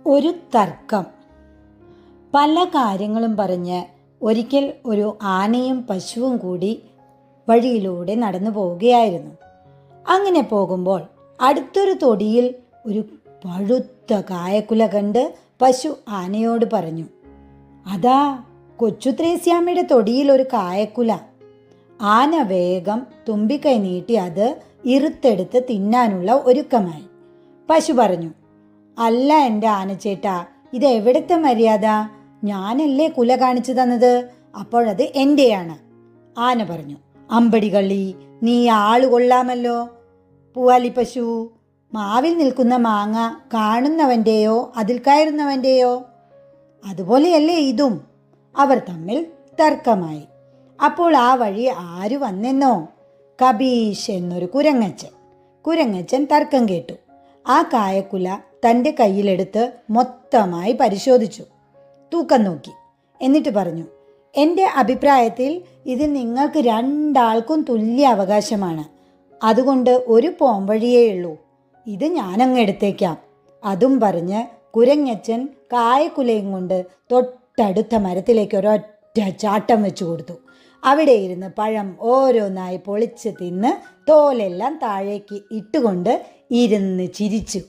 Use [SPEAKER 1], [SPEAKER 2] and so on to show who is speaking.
[SPEAKER 1] ഒരു തർക്കം. പല കാര്യങ്ങളും പറഞ്ഞ് ഒരിക്കൽ ഒരു ആനയും പശുവും കൂടി വഴിയിലൂടെ നടന്നു പോവുകയായിരുന്നു. അങ്ങനെ പോകുമ്പോൾ അടുത്തൊരു തൊടിയിൽ ഒരു പഴുത്ത കായക്കുല കണ്ട് പശു ആനയോട് പറഞ്ഞു, അതാ കൊച്ചു ത്രേസ്യാമ്മയുടെ തൊടിയിൽ ഒരു കായക്കുല. ആന വേഗം തുമ്പിക്കൈ നീട്ടി അത് ഇറുത്തെടുത്ത് തിന്നാനുള്ള ഒരുക്കമായി. പശു പറഞ്ഞു, അല്ല എൻ്റെ ആനച്ചേട്ടാ, ഇത് എവിടുത്തെ മര്യാദ? ഞാനല്ലേ കുല കാണിച്ചു തന്നത്, അപ്പോഴത് എൻ്റെയാണ്. ആന പറഞ്ഞു, അമ്പടികള്ളി, നീ ആള് കൊള്ളാമല്ലോ. പൂവാലി പശു, മാവിൽ നിൽക്കുന്ന മാങ്ങ കാണുന്നവൻ്റെയോ അതിൽ കയറുന്നവൻ്റെയോ? അതുപോലെയല്ലേ ഇതും. അവർ തമ്മിൽ തർക്കമായി. അപ്പോൾ ആ വഴി ആര് വന്നെന്നോ? കബീഷ് എന്നൊരു കുരങ്ങച്ചൻ തർക്കം കേട്ടു. ആ കായക്കുല തൻ്റെ കയ്യിലെടുത്ത് മൊത്തമായി പരിശോധിച്ചു, തൂക്കം നോക്കി. എന്നിട്ട് പറഞ്ഞു, എൻ്റെ അഭിപ്രായത്തിൽ ഇതിൽ നിങ്ങൾക്ക് രണ്ടാൾക്കും തുല്യ അവകാശമാണ്. അതുകൊണ്ട് ഒരു പോംവഴിയേയുള്ളൂ, ഇത് ഞാനങ്ങ് എടുത്തേക്കാം. അതും പറഞ്ഞ് കുരങ്ങച്ചൻ കായക്കുലയും കൊണ്ട് തൊട്ടടുത്ത മരത്തിലേക്ക് ഒരൊറ്റ ചാട്ടം വെച്ചു കൊടുത്തു. അവിടെ ഇരുന്ന് പഴം ഓരോന്നായി പൊളിച്ച് തിന്ന് തോലെല്ലാം താഴേക്ക് ഇട്ടുകൊണ്ട് ഇരുന്ന് ചിരിച്ചു.